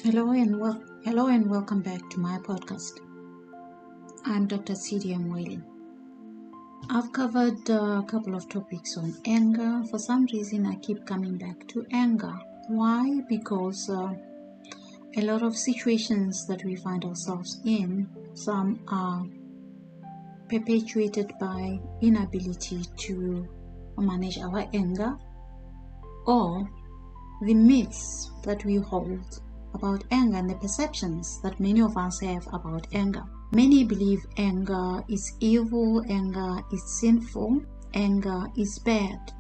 Hello and welcome back to my podcast. I'm Dr. Cedia Mwilin. I've covered a couple of topics on anger. For some reason, I keep coming back to anger. Why? Because a lot of situations that we find ourselves in, some are perpetuated by inability to manage our anger, or the myths that we hold about anger and the perceptions that many of us have about anger. Many believe anger is evil, anger is sinful, anger is bad,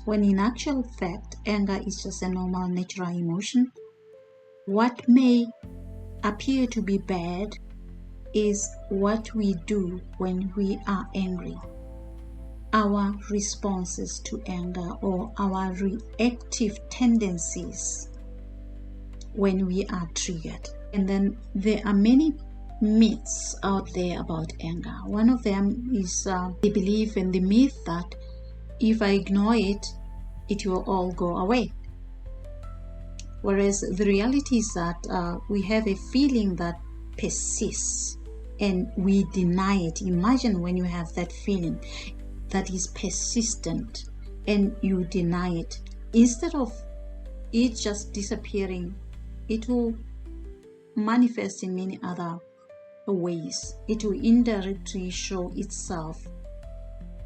when in actual fact, anger is just a normal natural emotion. What may appear to be bad is what we do when we are angry. Our responses to anger or our reactive tendencies when we are triggered. And then there are many myths out there about anger. One of them is the belief in the myth that if I ignore it, it will all go away. Whereas the reality is that we have a feeling that persists and we deny it. Imagine when you have that feeling that is persistent and you deny it. Instead of it just disappearing, it will manifest in many other ways. It will indirectly show itself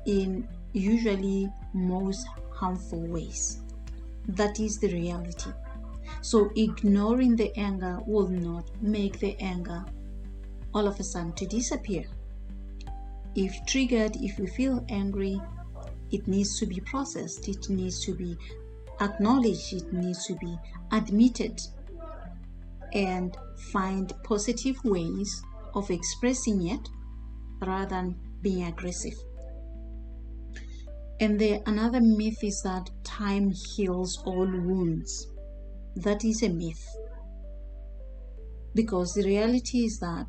in usually most harmful ways. That is the reality. So ignoring the anger will not make the anger all of a sudden to disappear. If triggered, if you feel angry, it needs to be processed, it needs to be acknowledged, it needs to be admitted, and find positive ways of expressing it rather than being aggressive. And another myth is that time heals all wounds. That is a myth. Because the reality is that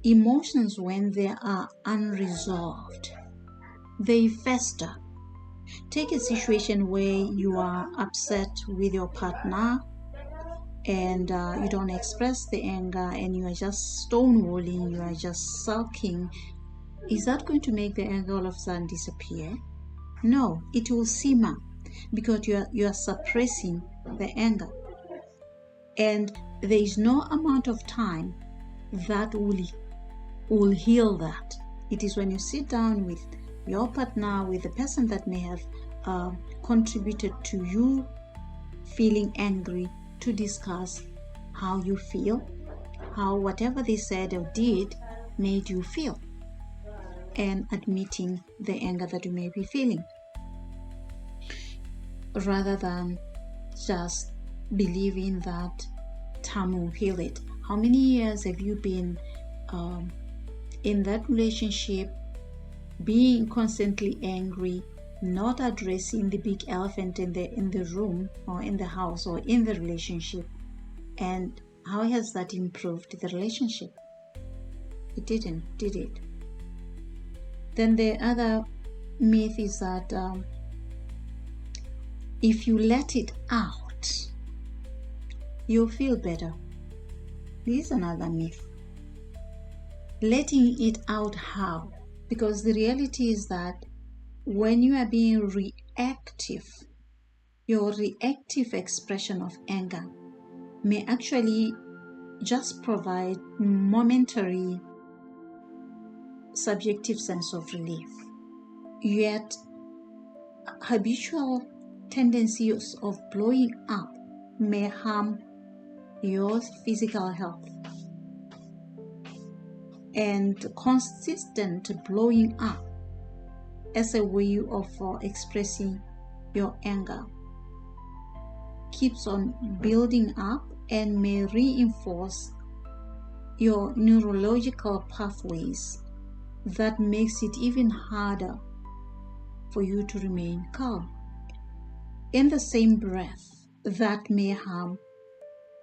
emotions, when they are unresolved, they fester. Take a situation where you are upset with your partner and you don't express the anger and you are just stonewalling, you are just sulking. Is that going to make the anger all of a sudden disappear? No, it will simmer because you are suppressing the anger. And there is no amount of time that will heal that. It is when you sit down with your partner, with the person that may have contributed to you feeling angry, to discuss how you feel, how whatever they said or did made you feel, and admitting the anger that you may be feeling, rather than just believing that time will heal it. How many years have you been in that relationship, being constantly angry, not addressing the big elephant in the room or in the house or in the relationship? And how has that improved the relationship? It didn't, did it? Then the other myth is that if you let it out, you'll feel better. This is another myth. Letting it out how? Because the reality is that when you are being reactive, your reactive expression of anger may actually just provide momentary subjective sense of relief. Yet habitual tendencies of blowing up may harm your physical health. And consistent blowing up as a way of expressing your anger keeps on building up and may reinforce your neurological pathways that makes it even harder for you to remain calm. In the same breath, that may harm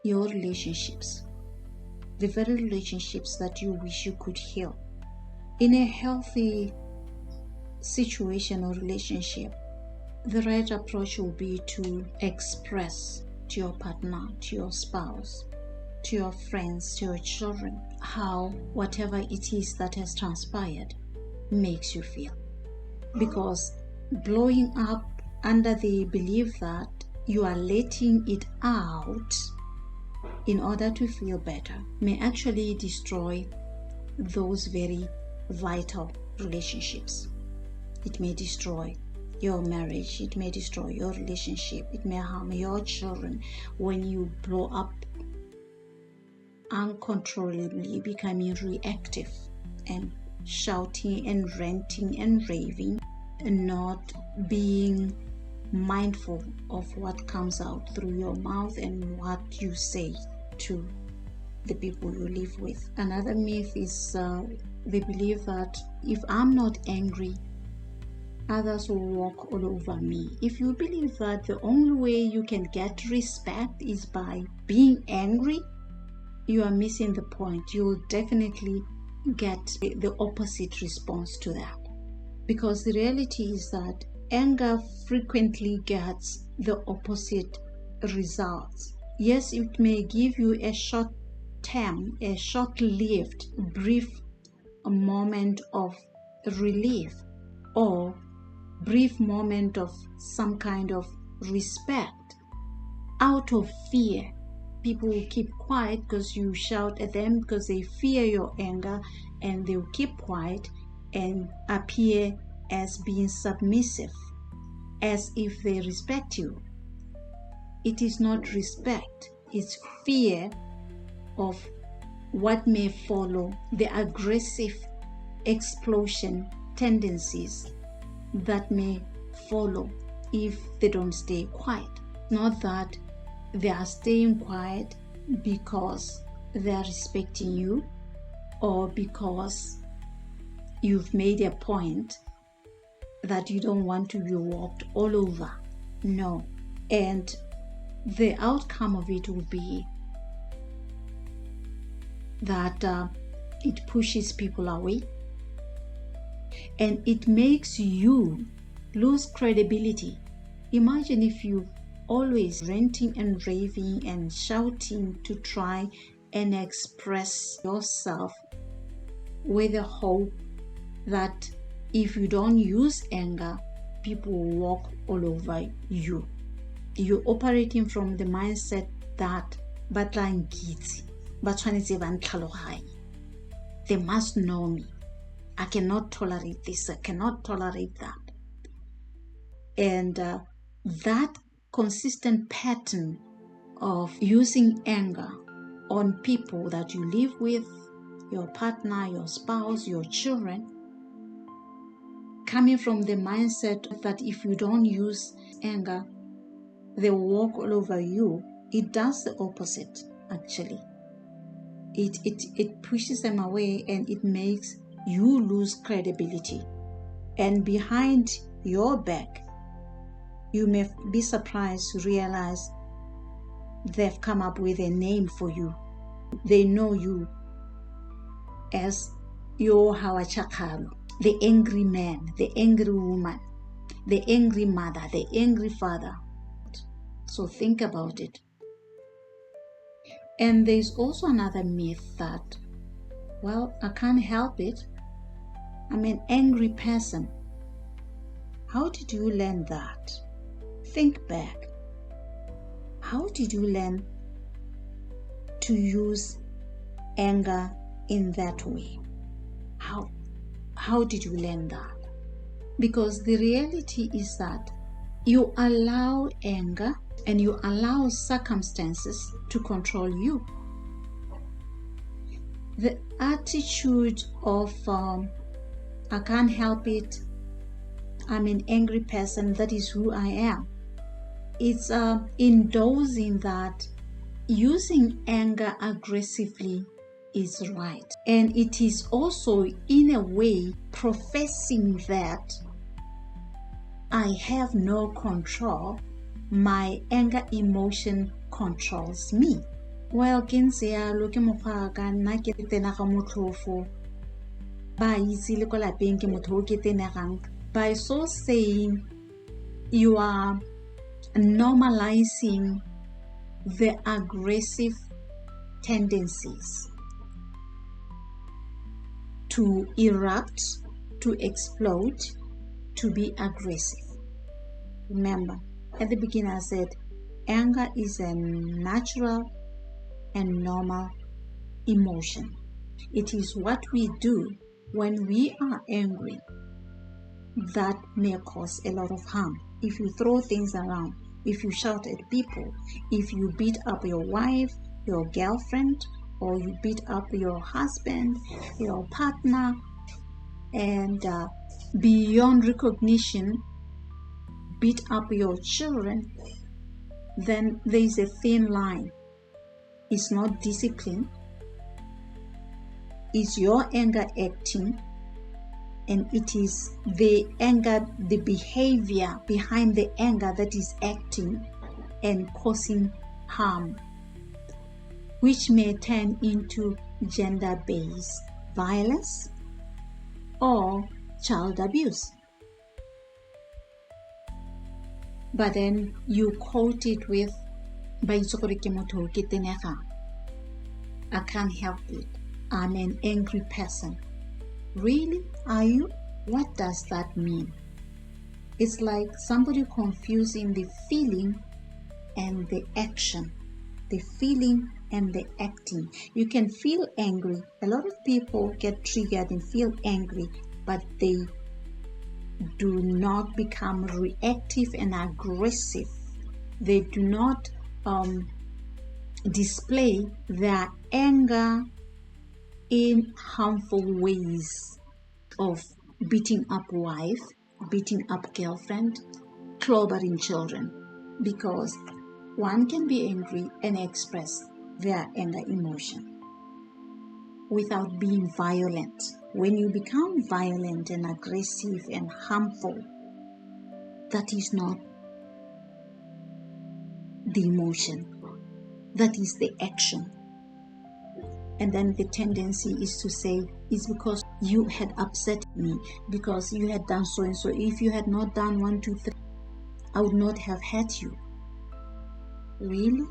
your relationships, the very relationships that you wish you could heal. In a healthy situation or relationship, the right approach will be to express to your partner, to your spouse, to your friends, to your children, how whatever it is that has transpired makes you feel. Because blowing up under the belief that you are letting it out in order to feel better may actually destroy those very vital relationships. It may destroy your marriage, it may destroy your relationship, it may harm your children when you blow up uncontrollably, becoming reactive and shouting and ranting and raving and not being mindful of what comes out through your mouth and what you say to the people you live with. Another myth is they believe that if I'm not angry, others will walk all over me. If you believe that the only way you can get respect is by being angry, you are missing the point. You will definitely get the opposite response to that. Because the reality is that anger frequently gets the opposite results. Yes, it may give you a short-term, a short-lived, brief moment of relief or brief moment of some kind of respect. Out of fear, people will keep quiet because you shout at them because they fear your anger, and they'll keep quiet and appear as being submissive, as if they respect you. It is not respect, it's fear of what may follow, the aggressive explosion tendencies that may follow if they don't stay quiet. Not that they are staying quiet because they are respecting you or because you've made a point that you don't want to be walked all over. No. And the outcome of it will be that it pushes people away and it makes you lose credibility. Imagine if you always ranting and raving and shouting to try and express yourself with the hope that if you don't use anger, people will walk all over you. You're operating from the mindset that they must know me. I cannot tolerate this. I cannot tolerate that. And that consistent pattern of using anger on people that you live with, your partner, your spouse, your children, coming from the mindset that if you don't use anger, they will walk all over you, it does the opposite, actually. It pushes them away and it makes you lose credibility. And behind your back, you may be surprised to realize they've come up with a name for you. They know you as your Hawachakaru, the angry man, the angry woman, the angry mother, the angry father. So think about it. And there's also another myth that, well, I can't help it. I'm an angry person. How did you learn that? Think back. How did you learn to use anger in that way? How did you learn that? Because the reality is that you allow anger and you allow circumstances to control you. The attitude of I can't help it, I'm an angry person, that is who I am. It's endorsing that using anger aggressively is right. And it is also, in a way, professing that I have no control. My anger emotion controls me. Well, kinsia loke mokgwa ka nna ke tena ga motlhofo ba itse le ko lapeng ke motho o ke tenegang. By so saying, you are normalizing the aggressive tendencies to erupt, to explode, to be aggressive. Remember, at the beginning I said anger is a natural and normal emotion. It is what we do when we are angry that may cause a lot of harm. If you throw things around, if you shout at people, if you beat up your wife, your girlfriend, or you beat up your husband, your partner, and beyond recognition, beat up your children, then there is a thin line. It's not discipline. Is your anger acting? And it is the anger, the behavior behind the anger that is acting and causing harm, which may turn into gender-based violence or child abuse. But then you quote it with, I can't help it. I'm an angry person. Really? Are you? What does that mean? It's like somebody confusing the feeling and the action. The feeling and the acting. You can feel angry. A lot of people get triggered and feel angry, but they do not become reactive and aggressive. They do not display their anger in harmful ways of beating up wife, beating up girlfriend, clobbering children, because one can be angry and express their anger emotion without being violent. When you become violent and aggressive and harmful, that is not the emotion, that is the action. And then the tendency is to say, it's because you had upset me, because you had done so and so. If you had not done 1, 2, 3, I would not have hurt you. Really?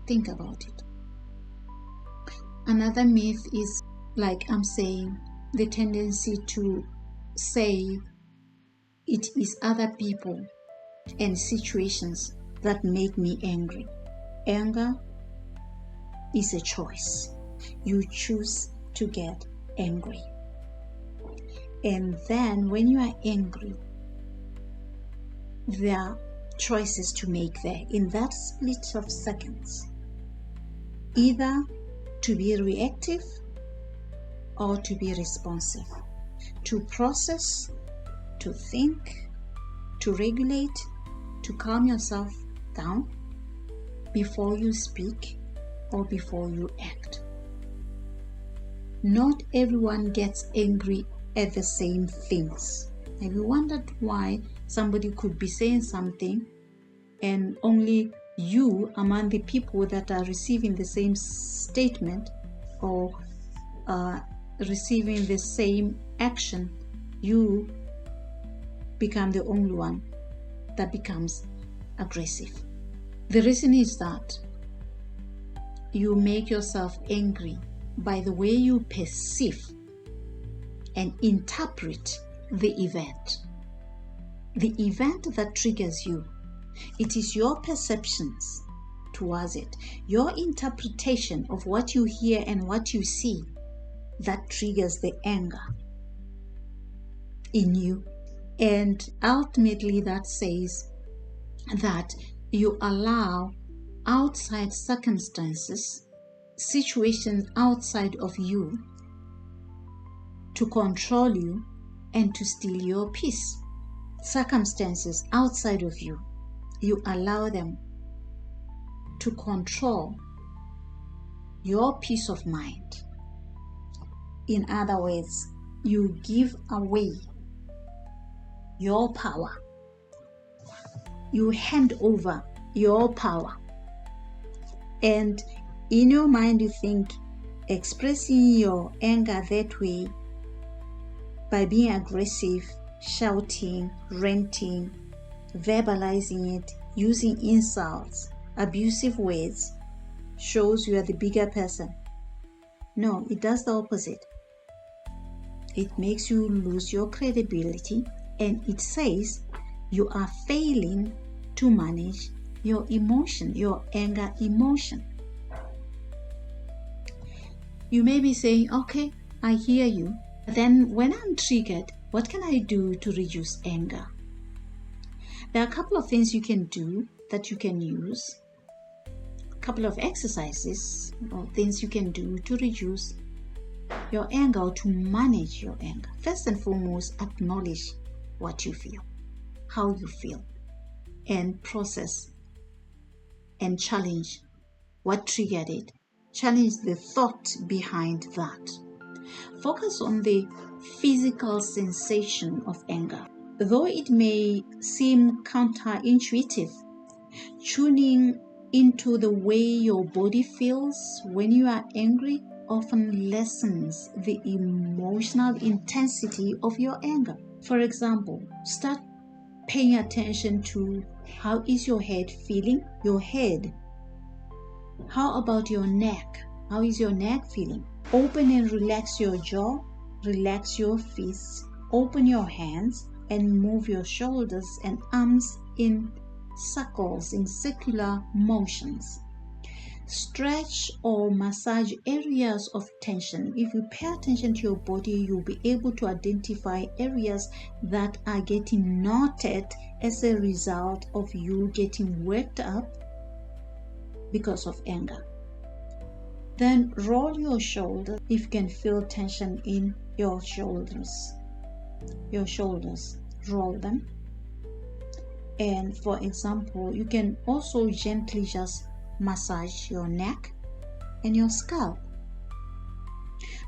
Think about it. Another myth is, like I'm saying, the tendency to say it is other people and situations that make me angry. Anger is a choice. You choose to get angry. And then when you are angry, there are choices to make there in that split of seconds. Either to be reactive or to be responsive. To process, to think, to regulate, to calm yourself down before you speak or before you act. Not everyone gets angry at the same things. Have you wondered why somebody could be saying something and only you among the people that are receiving the same statement or receiving the same action, you become the only one that becomes aggressive? The reason is that you make yourself angry by the way you perceive and interpret the event. The event that triggers you, it is your perceptions towards it, your interpretation of what you hear and what you see that triggers the anger in you. And ultimately that says that you allow outside circumstances, situations outside of you to control you and to steal your peace. Circumstances outside of you, you allow them to control your peace of mind. In other words, you give away your power. You hand over your power. And in your mind you think expressing your anger that way by being aggressive, shouting, ranting, verbalizing it, using insults, abusive words shows you are the bigger person. No, it does the opposite. It makes you lose your credibility, and it says you are failing to manage your emotion, your anger emotion. You may be saying, okay, I hear you. Then when I'm triggered, what can I do to reduce anger? There are a couple of things you can do that you can use. A couple of exercises or things you can do to reduce your anger or to manage your anger. First and foremost, acknowledge what you feel, how you feel, and process and challenge what triggered it. Challenge the thought behind that. Focus on the physical sensation of anger. Though it may seem counterintuitive, tuning into the way your body feels when you are angry often lessens the emotional intensity of your anger. For example, start paying attention to how is your head feeling? Your head. How about your neck? How is your neck feeling? Open and relax your jaw, relax your fists, open your hands and move your shoulders and arms in circles, in circular motions. Stretch or massage areas of tension. If you pay attention to your body, you'll be able to identify areas that are getting knotted as a result of you getting worked up because of anger. Then roll your shoulders if you can feel tension in your shoulders. Your shoulders, roll them. And for example, you can also gently just massage your neck and your scalp.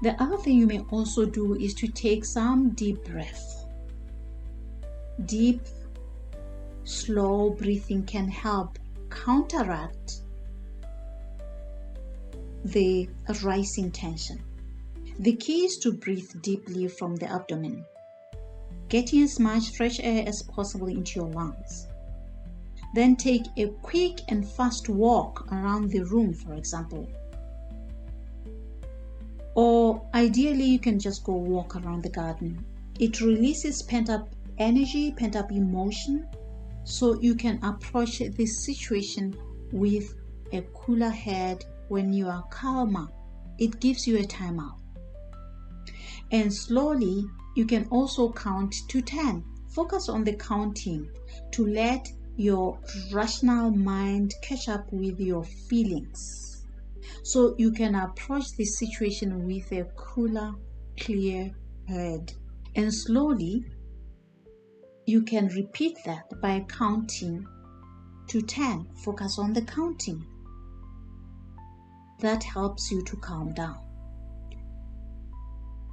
The other thing you may also do is to take some deep breath. Deep, slow breathing can help counteract the rising tension. The key is to breathe deeply from the abdomen, getting as much fresh air as possible into your lungs. Then take a quick and fast walk around the room, for example. Or ideally, you can just go walk around the garden. It releases pent-up energy, pent-up emotion, so you can approach this situation with a cooler head when you are calmer. It gives you a timeout. And slowly, you can also count to 10. Focus on the counting to let your rational mind catch up with your feelings, so you can approach this situation with a cooler, clear head. And slowly, you can repeat that by counting to 10. Focus on the counting. That helps you to calm down.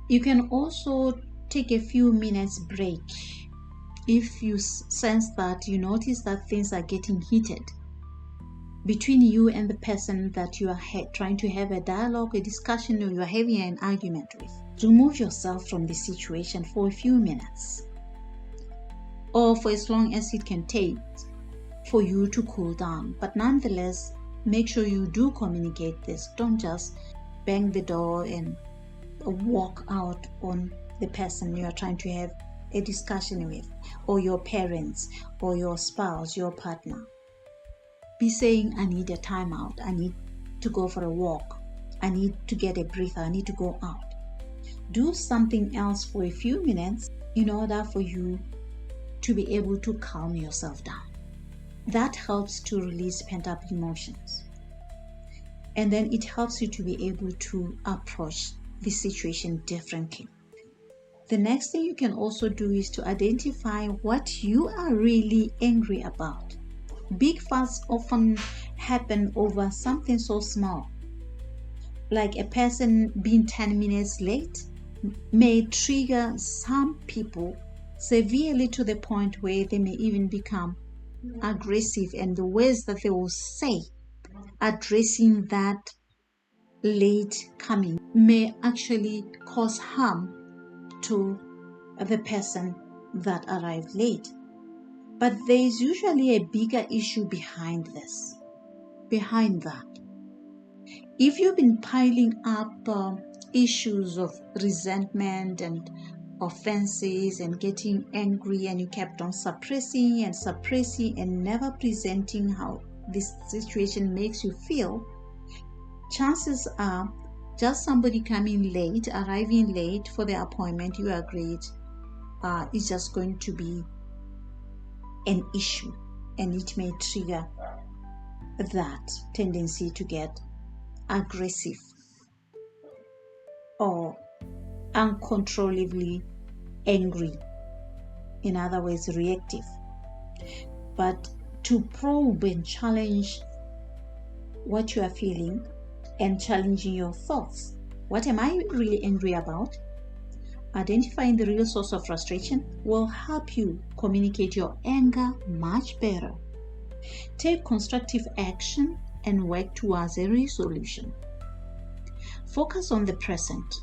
You can also take a few minutes break if you sense that you notice that things are getting heated between you and the person that you are trying to have a dialogue, a discussion, or you are having an argument with. Remove yourself from the situation for a few minutes, or for as long as it can take for you to cool down. But nonetheless, make sure you do communicate this. Don't just bang the door and walk out on the person you are trying to have a discussion with, or your parents, or your spouse, your partner. Be saying, I need a timeout, I need to go for a walk, I need to get a breather, I need to go out. Do something else for a few minutes in order for you to be able to calm yourself down. That helps to release pent-up emotions. And then it helps you to be able to approach the situation differently. The next thing you can also do is to identify what you are really angry about. Big fights often happen over something so small, like a person being 10 minutes late may trigger some people severely to the point where they may even become aggressive, and the words that they will say addressing that late coming may actually cause harm to the person that arrived late. But there is usually a bigger issue behind this. behind that. If you've been piling up issues of resentment and offenses and getting angry, and you kept on suppressing and never presenting how this situation makes you feel, chances are just somebody arriving late for the appointment you agreed is just going to be an issue, and it may trigger that tendency to get aggressive or uncontrollably angry, in other words, reactive. But to probe and challenge what you are feeling and challenging your thoughts. What am I really angry about? Identifying the real source of frustration will help you communicate your anger much better. Take constructive action and work towards a resolution. Focus on the present.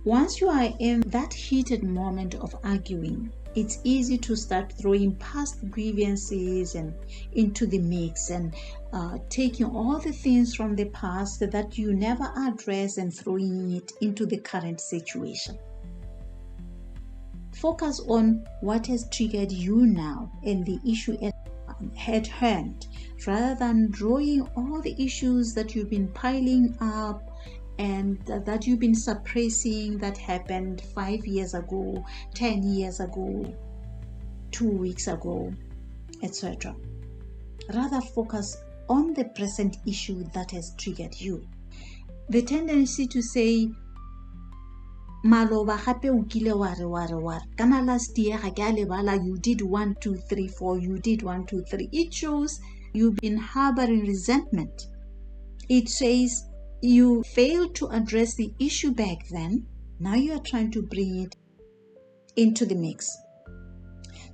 Once you are in that heated moment of arguing, it's easy to start throwing past grievances and into the mix and taking all the things from the past that you never address and throwing it into the current situation. Focus on what has triggered you now and the issue at hand, rather than drawing all the issues that you've been piling up and that you've been suppressing that happened 5 years ago, 10 years ago, 2 weeks ago, etc. Rather focus on the present issue that has triggered you. The tendency to say, maloba gape o kile ware kana last year ga ke a lebala, you did 1 2 3 4, you did 1 2 3. It shows you've been harboring resentment. It says you failed to address the issue back then. Now you are trying to bring it into the mix.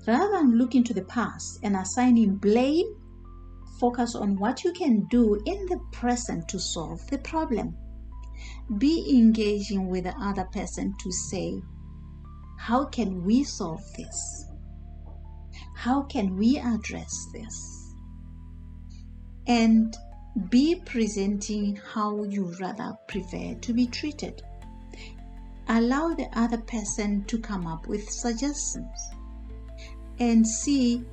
Rather than looking to the past and assigning blame, focus on what you can do in the present to solve the problem. Be engaging with the other person to say, how can we solve this? How can we address this? And be presenting how you rather prefer to be treated. Allow the other person to come up with suggestions and see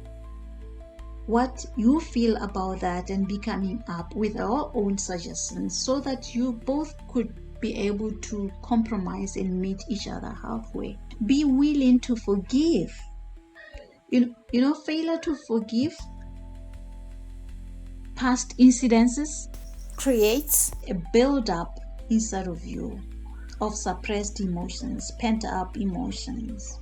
what you feel about that, and be coming up with our own suggestions so that you both could be able to compromise and meet each other halfway. Be willing to forgive. You know, failure to forgive past incidences creates a build-up inside of you of suppressed emotions, pent-up emotions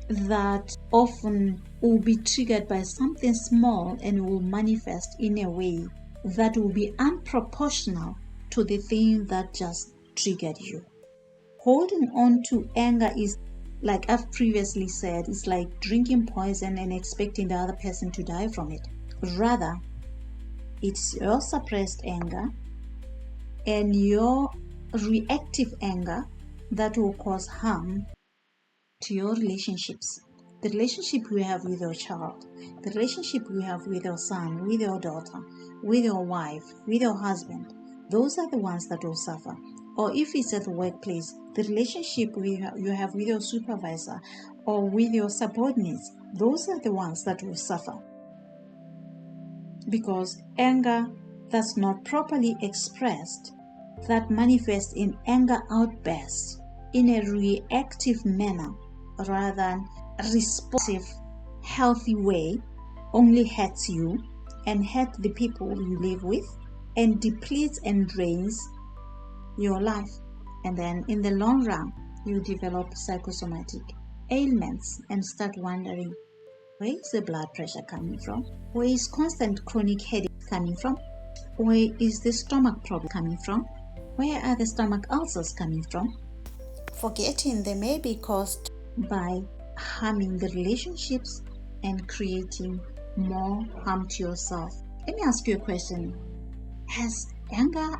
that often will be triggered by something small and will manifest in a way that will be unproportional to the thing that just triggered you. Holding on to anger is, like I've previously said, it's like drinking poison and expecting the other person to die from it. Rather, it's your suppressed anger and your reactive anger that will cause harm to your relationships. The relationship you have with your child, the relationship you have with your son, with your daughter, with your wife, with your husband, those are the ones that will suffer. Or if it's at the workplace, the relationship you have with your supervisor or with your subordinates, those are the ones that will suffer. Because anger that's not properly expressed, that manifests in anger outbursts in a reactive manner rather than a responsive, healthy way, only hurts you and hurts the people you live with, and depletes and drains your life. And then in the long run, you develop psychosomatic ailments and start wondering, where is the blood pressure coming from? Where is constant chronic headache coming from? Where is the stomach problem coming from? Where are the stomach ulcers coming from? Forgetting they may be caused by harming the relationships and creating more harm to yourself. Let me ask you a question. Has anger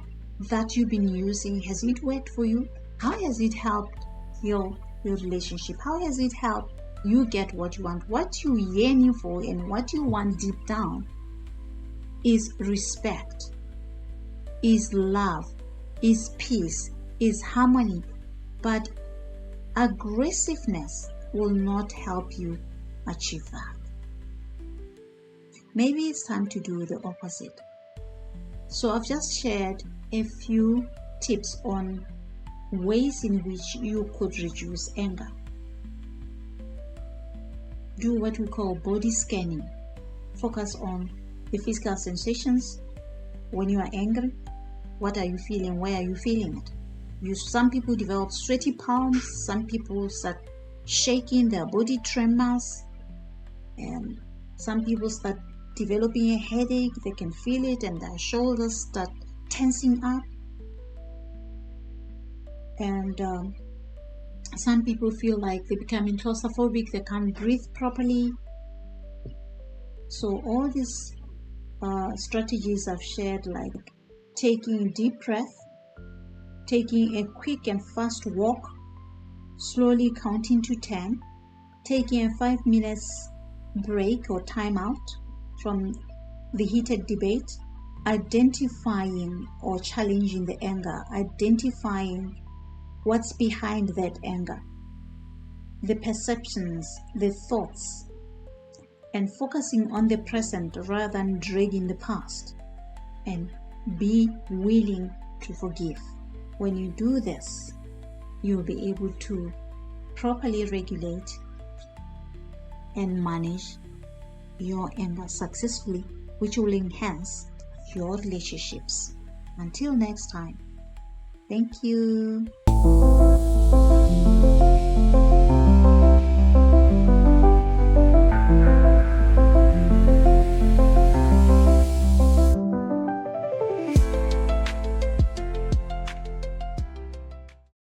that you've been using, has it worked for you? How has it helped your relationship? How has it helped you get what you want. What you yearning for and what you want deep down is respect, is love, is peace, is harmony. But aggressiveness will not help you achieve that. Maybe it's time to do the opposite. So I've just shared a few tips on ways in which you could reduce anger. Do what we call body scanning. Focus on the physical sensations. When you are angry, what are you feeling? Where are you feeling it? Some people develop sweaty palms. Some people start shaking, their body tremors. And some people start developing a headache. They can feel it and their shoulders start tensing up. And some people feel like they're becoming claustrophobic. They can't breathe properly. So all these strategies I've shared, like taking a deep breath, taking a quick and fast walk, slowly counting to 10, taking a 5 minutes break or time out from the heated debate, identifying or challenging the anger, identifying what's behind that anger, the perceptions, the thoughts, and focusing on the present rather than dragging the past, and be willing to forgive. When you do this, you'll be able to properly regulate and manage your anger successfully, which will enhance your relationships. Until next time, thank you.